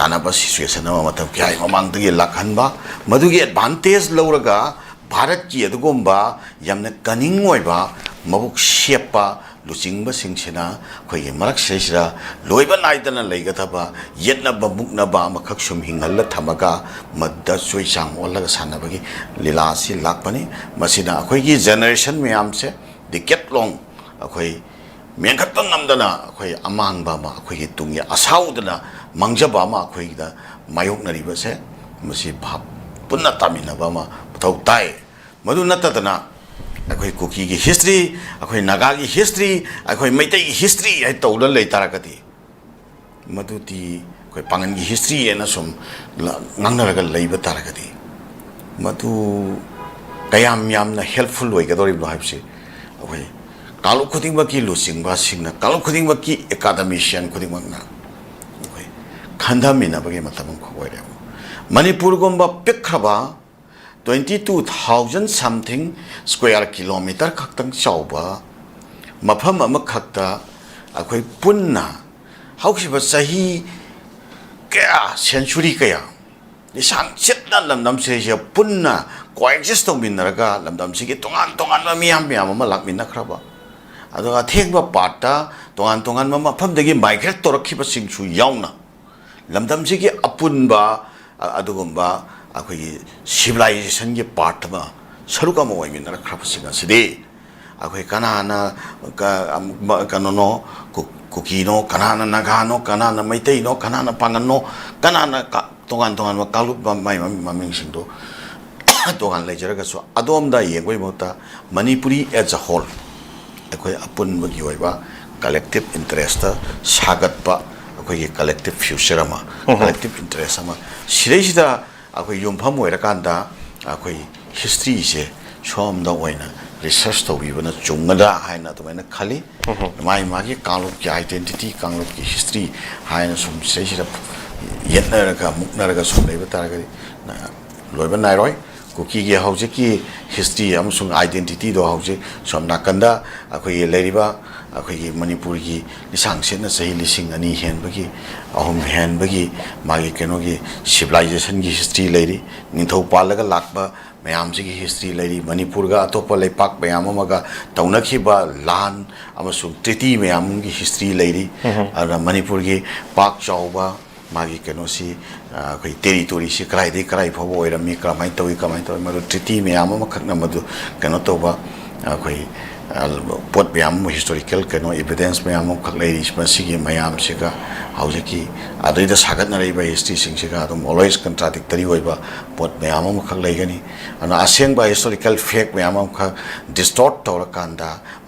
ꯇꯥꯟꯅꯕ ꯁꯤꯆꯨꯋꯦꯁꯟ ꯑꯃ ꯃꯇꯝ ꯀꯌꯥꯒꯤ ꯃꯃꯥꯡꯗꯒꯤ ꯂꯥꯛꯍꯟꯕ ꯃꯗꯨꯒꯤ ꯑꯦꯗꯚꯥꯟꯇꯦꯖ ꯂꯧꯔꯒ ꯚꯥꯔꯠꯀꯤ ꯑꯗꯨꯒꯨꯝꯕ ꯌꯥꯝꯅ ꯀꯅꯤꯡ ꯑꯣꯏꯕ ꯃꯕꯨꯛ ꯁꯦꯞꯄ ꯂꯨꯆꯤꯡꯕꯁꯤꯡꯁꯤꯅ ꯑꯩꯈꯣꯏꯒꯤ ꯃꯔꯛꯁꯤꯗꯩꯁꯤꯗ ꯂꯣꯏꯕ ꯅꯥꯏꯗꯅ ꯂꯩꯒꯗꯕ ꯌꯦꯠꯅꯕ ꯃꯨꯛꯅꯕ ꯑꯃꯈꯛ ꯁꯨꯝ ꯍꯤꯡꯍꯜꯂ ꯊꯝꯃꯒ ꯃꯗꯨꯗ ꯆꯣꯏ ꯆꯥꯡ ꯑꯣꯜꯂꯒ ꯁꯥꯟꯅꯕꯒꯤ ꯂꯤꯂꯥ ꯑꯁꯤ ꯂꯥꯛꯄꯅꯤ ꯃꯁꯤꯅ ꯑꯩꯈꯣꯏꯒꯤ ꯖꯦꯅꯦꯔꯦꯁꯟ ꯃꯌꯥꯝꯁꯦ ꯗꯤꯀꯦꯠ ꯂꯣꯡ ꯑꯩꯈꯣꯏ ꯃꯦꯟꯈꯠꯄ ꯉꯝꯗꯅ ꯑꯩꯈꯣꯏ ꯑꯃꯥꯡꯕ ꯑꯃ ꯑꯩꯈꯣꯏꯒꯤ ꯇꯨꯡꯒꯤ ꯑꯁꯥꯎꯗꯅ ꯃꯥꯡꯖꯕ ꯑꯃ ꯑꯩꯈꯣꯏꯒꯤꯗ ꯃꯥꯌꯣꯛꯅꯔꯤꯕꯁꯦ ꯃꯁꯤ ꯚꯥꯞ ꯄꯨꯟꯅ ꯇꯥꯃꯤꯟꯅꯕ ꯑꯃ ꯃꯊꯧ ꯇꯥꯏ ꯃꯗꯨ ꯅꯠꯇꯗꯅ ꯑꯩꯈꯣꯏ ꯀꯨꯀꯤꯒꯤ ꯍꯤꯁꯇ꯭ꯔꯤ ꯑꯩꯈꯣꯏ ꯅꯥꯒꯥꯒꯤ ꯍꯤꯁꯇ꯭ꯔꯤ ꯑꯩꯈꯣꯏ ꯃꯩꯇꯩꯒꯤ ꯍꯤꯁꯇ꯭ꯔꯤ ꯍꯥꯏ ꯇꯧꯗꯅ ꯂꯩ ꯇꯥꯔꯒꯗꯤ ꯃꯗꯨꯗꯤ ꯑꯩꯈꯣꯏ ꯄꯥꯡꯒꯟꯒꯤ ꯍꯤꯁꯇ꯭ꯔꯤ ꯍꯥꯏꯅ ꯁꯨꯝ ꯉꯥꯡꯅꯔꯒ ꯂꯩꯕ ꯇꯥꯔꯒꯗꯤ ꯃꯗꯨ ꯀꯌꯥꯝ ꯌꯥꯝꯅ ꯍꯦꯜꯞꯐꯨꯜ ꯑꯣꯏꯒꯗꯧꯔꯤꯕꯅꯣ ꯍꯥꯏꯕꯁꯤ ꯑꯩꯈꯣꯏ ꯀꯥꯡꯂꯨꯞ ꯈꯨꯗꯤꯡꯃꯛꯀꯤ ꯂꯨꯆꯤꯡꯕꯁꯤꯡꯅ ꯀꯥꯡꯂꯨꯞ ꯈꯨꯗꯤꯡꯃꯛꯀꯤ ꯑꯦꯀꯥꯗꯃꯤꯁꯤꯌꯟ ꯈꯨꯗꯤꯡꯃꯛꯅ ꯑꯩꯈꯣꯏ ꯈꯟꯊꯃꯤꯟꯅꯕꯒꯤ ꯃꯇꯝ ꯑꯃꯈꯛ ꯑꯣꯏꯔꯦ ꯃꯅꯤꯄꯨꯔꯒꯨꯝꯕ ꯄꯤꯛꯈ꯭ꯔꯕ 22,000 something square kilometer khakhtang chauba mafam amakhakta akhoi punna hausiba sahi kaya century kaya lisang chitna lamdam se punna coexist tawminaraga lamdam sigi tongan tongan miyam ama lakminna khraba aduga thekba parta tongan ma mafamdagi migrate torakhiba singsu yauna lamdam sigi apunba adugumba अखोई civilization के part में सरुक अम ओइमिनर खरपसिंग सिदे अखोई कनाना कननो कुकीनो कनाना नगानो कनाना मैतैनो कनाना पांगनो कनाना तोगान तोगान कालुप माइ ममिंगसिंदो तोगान लेजरगसो अदोमदा येंगोइ मोता मणिपुरी एज अ होल अखोई अपुनबगी ओइबा कलेक्टिव इंटरेस्ट सागतपा अखोई कलेक्टिव फ्यूचर अमा कलेक्टिव इंटरेस्ट अमा सिदैसिदा अखोई युमफम ओइरकांदा अखोई हिस्ट्री से सोमदा ओइना रिसर्च तौबिबना चुंगदा हाइना तमैना खाली माइ मागी कांगलुप की आइडेंटिटी कांगलुप की हिस्ट्री हाइना सुम सेसिदा येनरगा मुकनरगा सुम लेबा तारगदि लोइबा नाइरोय कुकी गे हौजे की हिस्ट्री अमसुंग आइडेंटिटी दो हौजे सोम नाकंदा अखोई लेरिबा अखोई मणिपुर की लिसांग सेना सही लिसिंग अनि हेनबगी अहम हेनबगी मागी केनोगी सिविलाइजेशन की हिस्ट्री लेरी निंथौ पालगा लाकबा मयाम सिगी हिस्ट्री लेरी मणिपुर गा अतोप लेपाक मयाम अमगा तौनखिबा लान अमसुंग ट्रीटी मयाम की हिस्ट्री लेरी अरा मणिपुर की पाक चौबा मागी केनोसी अखोई टेरिटोरी से कराइदे कराइ फबो ओइरमी कमाइ तौइ मदु ट्रीटी मयाम अमखकना मदु केनो तौबा अखोई पोट मैम हिस्टोरिकल कनो एविडेंस मैम खी मैम से हौजी अद सागनब हिस्ट्री सिंगा ऑलवेज कंट्राडिक्टरी पोट मैम खगनी असेंब हिस्टोरिकल फेक मैम डिस्टॉर्ट तौरकान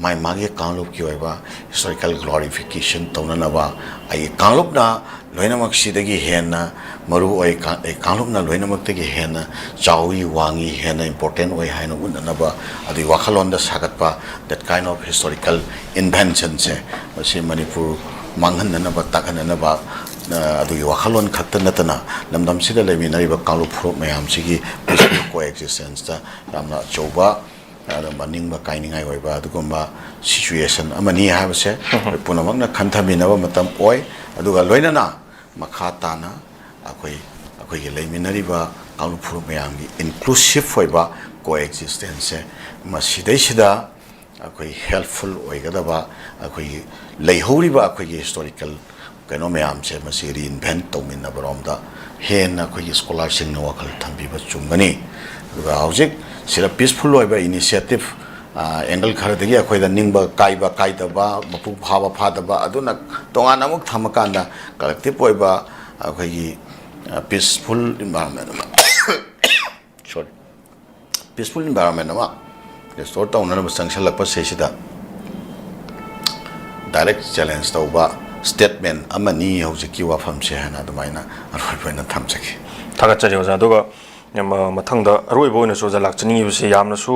माई मागे कांगलूप की हिस्टोरिकल ग्लोरिफिकेशन तौनब कांगलूपना लोनमकी हेन्ना मरु कांगलूपना लोनमकी हेन्ना चावी वांगी हेन्ना इम्पोर्टेंट है उन्नब अदुई वाखलोंद सागत्प that kind of historical invention से मणिपुर मांगहननब ताकहननब अदुई वाखलोन खक्त नतना लमदम सिदा लेमिनरिब कांगलूप फुरुप मयाम सिगी peaceful coexistence ता यामना चौबा मनिंग कायनिंगाई ओइबा अदुगुम्बा सिचुएशन अमनी हाबसे पुनमकना खंथमिनब मतम ओय अदुगा लोइनना मखा ताना अखोई लेमिनरिब कांगलूप फुरुप मयामगी inclusive ओइबा coexistence से मसिदैसिदा अखोई हेल्पफुल ओइगदबा अखोई लेहौरिबा अखोई हिस्टोरिकल कनो मैम से मसी रीइन्वेंट तौमिनबरोमदा हेन अखोई स्कॉलरशिप नो वखल थंबिबा चुंगनी दुगा हौजिक सिरा पीसफुल ओइबा इनिशिएटिव एंगल खरदगी अखोई दा निंगबा काइदबा मपु फाबा फादबा अदुना तोंगान अमुक थमकांदा कलेक्टिव ओइबा अखोई peaceful environment sorry peaceful environment अमा रिस्टोर तौनब चंसलप से डायरेक्ट चैलेंज तब स्टेटमेंट अमनी हौजिकी वाफम से है अदुमाइना अरोइबना थमजगे थागतजरी ओजा दुगा मथंगदा अरोइबो ओइना सोजा लाक्चनिंगिबसे यामनसु